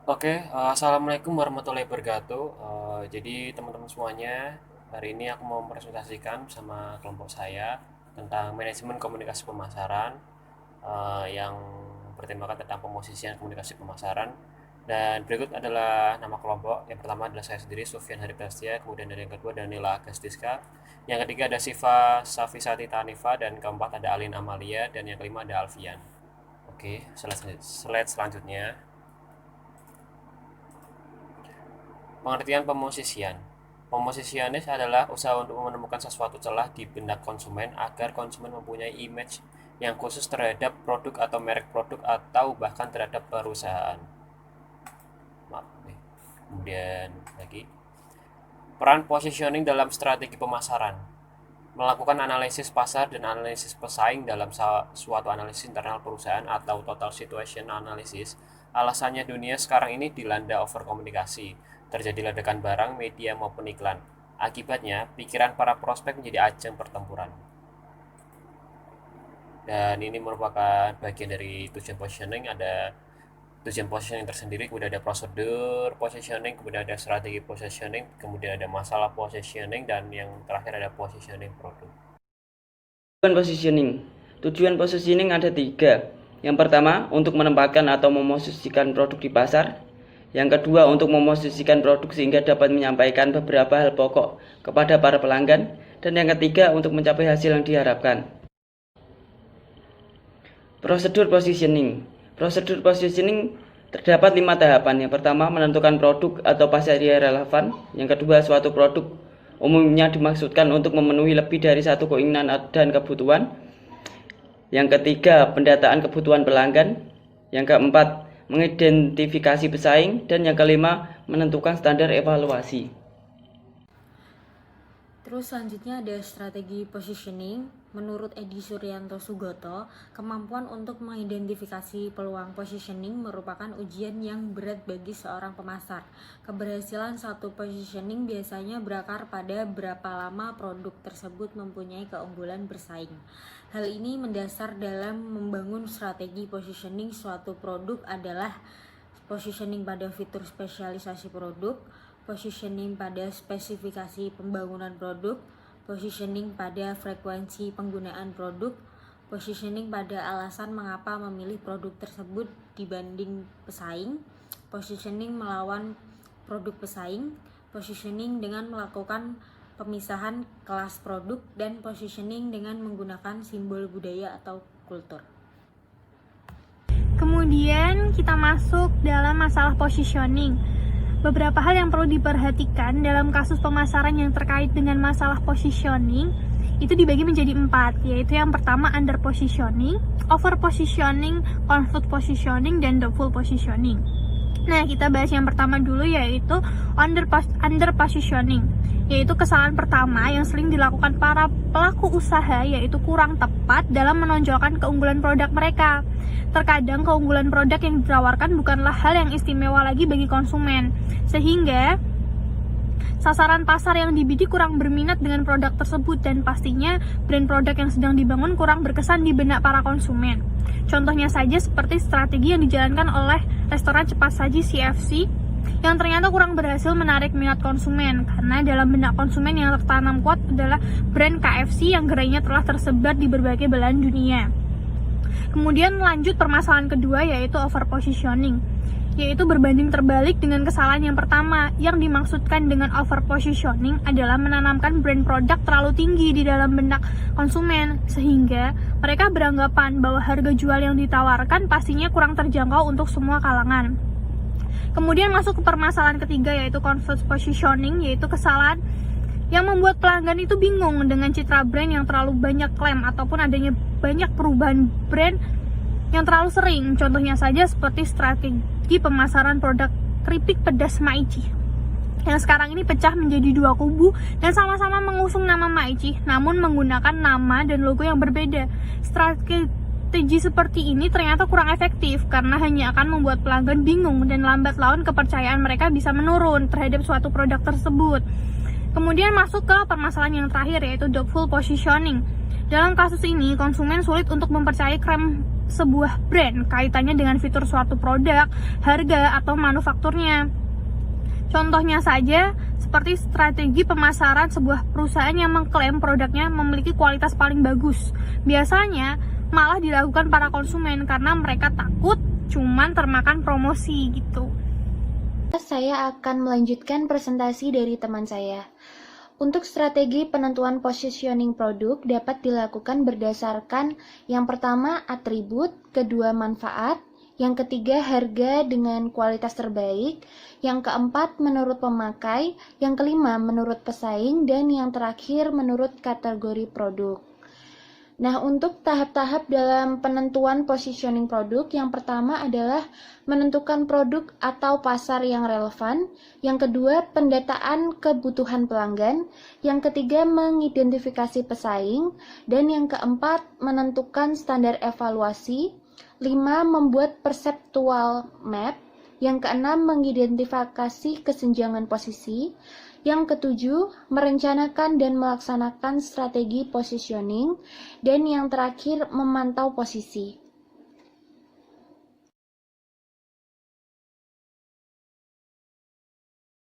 Assalamualaikum warahmatullahi wabarakatuh. Jadi teman-teman semuanya, hari ini aku mau presentasikan bersama kelompok saya tentang manajemen komunikasi pemasaran yang bertemakan tentang pemosisian komunikasi pemasaran. Dan berikut adalah nama kelompok. Yang pertama adalah saya sendiri, Sufyan Haripastia. Kemudian dari yang kedua Danila Agastiska. Yang ketiga ada Siva Safisati Tanifa. Dan keempat ada Alin Amalia. Dan yang kelima ada Alfian. Slide selanjutnya. Pengertian pemosisian. Pemosisianis adalah usaha untuk menemukan sesuatu celah di benak konsumen agar konsumen mempunyai image yang khusus terhadap produk atau merek produk atau bahkan terhadap perusahaan. Kemudian lagi, peran positioning dalam strategi pemasaran. Melakukan analisis pasar dan analisis pesaing dalam suatu analisis internal perusahaan atau total situation analysis. Alasannya dunia sekarang ini dilanda overkomunikasi. Terjadi ledakan barang, media maupun iklan. Akibatnya, pikiran para prospek menjadi ajang pertempuran. Dan ini merupakan bagian dari tujuan positioning. Ada tujuan positioning tersendiri, kemudian ada prosedur positioning, kemudian ada strategi positioning, kemudian ada masalah positioning, dan yang terakhir ada positioning produk. Tujuan positioning ada 3. Yang pertama, untuk menempatkan atau memosisikan produk di pasar. Yang kedua, untuk memosisikan produk sehingga dapat menyampaikan beberapa hal pokok kepada para pelanggan. Dan yang ketiga, untuk mencapai hasil yang diharapkan. Prosedur positioning terdapat 5 tahapan. Yang pertama, menentukan produk atau pasar yang relevan. Yang kedua, suatu produk umumnya dimaksudkan untuk memenuhi lebih dari satu keinginan dan kebutuhan. Yang ketiga, pendataan kebutuhan pelanggan. Yang keempat, mengidentifikasi pesaing. Dan yang kelima, menentukan standar evaluasi. Terus selanjutnya ada strategi positioning. Menurut Edi Suryanto Sugoto, kemampuan untuk mengidentifikasi peluang positioning merupakan ujian yang berat bagi seorang pemasar. Keberhasilan satu positioning biasanya berakar pada berapa lama produk tersebut mempunyai keunggulan bersaing. Hal ini mendasar dalam membangun strategi positioning suatu produk adalah positioning pada fitur spesialisasi produk, positioning pada spesifikasi pembangunan produk, positioning pada frekuensi penggunaan produk, positioning pada alasan mengapa memilih produk tersebut dibanding pesaing, positioning melawan produk pesaing, positioning dengan melakukan pemisahan kelas produk, dan positioning dengan menggunakan simbol budaya atau kultur. Kemudian kita masuk dalam masalah positioning. Beberapa hal yang perlu diperhatikan dalam kasus pemasaran yang terkait dengan masalah positioning itu dibagi menjadi 4, yaitu yang pertama under positioning, over positioning, confused positioning, dan the full positioning. Nah, kita bahas yang pertama dulu, yaitu under positioning, yaitu kesalahan pertama yang sering dilakukan para pelaku usaha, yaitu kurang tepat dalam menonjolkan keunggulan produk mereka. Terkadang keunggulan produk yang ditawarkan bukanlah hal yang istimewa lagi bagi konsumen, sehingga sasaran pasar yang dibidik kurang berminat dengan produk tersebut, dan pastinya brand produk yang sedang dibangun kurang berkesan di benak para konsumen. Contohnya saja seperti strategi yang dijalankan oleh restoran cepat saji CFC yang ternyata kurang berhasil menarik minat konsumen, karena dalam benak konsumen yang tertanam kuat adalah brand KFC yang gerainya telah tersebar di berbagai belahan dunia. Kemudian lanjut permasalahan kedua, yaitu over positioning, yaitu berbanding terbalik dengan kesalahan yang pertama. Yang dimaksudkan dengan over positioning adalah menanamkan brand produk terlalu tinggi di dalam benak konsumen, sehingga mereka beranggapan bahwa harga jual yang ditawarkan pastinya kurang terjangkau untuk semua kalangan. Kemudian masuk ke permasalahan ketiga, yaitu confused positioning, yaitu kesalahan yang membuat pelanggan itu bingung dengan citra brand yang terlalu banyak klaim ataupun adanya banyak perubahan brand yang terlalu sering. Contohnya saja seperti strategi pemasaran produk keripik pedas Maichi yang sekarang ini pecah menjadi 2 kubu dan sama-sama mengusung nama Maichi, namun menggunakan nama dan logo yang berbeda. Strategi seperti ini ternyata kurang efektif karena hanya akan membuat pelanggan bingung dan lambat laun kepercayaan mereka bisa menurun terhadap suatu produk tersebut. Kemudian masuk ke permasalahan yang terakhir, yaitu the full positioning. Dalam kasus ini, konsumen sulit untuk mempercayai klaim sebuah brand kaitannya dengan fitur suatu produk, harga, atau manufakturnya. Contohnya saja, seperti strategi pemasaran sebuah perusahaan yang mengklaim produknya memiliki kualitas paling bagus. Biasanya malah dilakukan para konsumen karena mereka takut cuman termakan promosi gitu. Saya akan melanjutkan presentasi dari teman saya. Untuk strategi penentuan positioning produk dapat dilakukan berdasarkan yang pertama atribut, kedua manfaat, yang ketiga harga dengan kualitas terbaik, yang keempat menurut pemakai, yang kelima menurut pesaing, dan yang terakhir menurut kategori produk. Nah, untuk tahap-tahap dalam penentuan positioning produk, yang pertama adalah menentukan produk atau pasar yang relevan, yang kedua pendataan kebutuhan pelanggan, yang ketiga mengidentifikasi pesaing, dan yang keempat menentukan standar evaluasi, 5 membuat perceptual map, yang keenam mengidentifikasi kesenjangan posisi, yang ketujuh merencanakan dan melaksanakan strategi positioning, dan yang terakhir memantau posisi.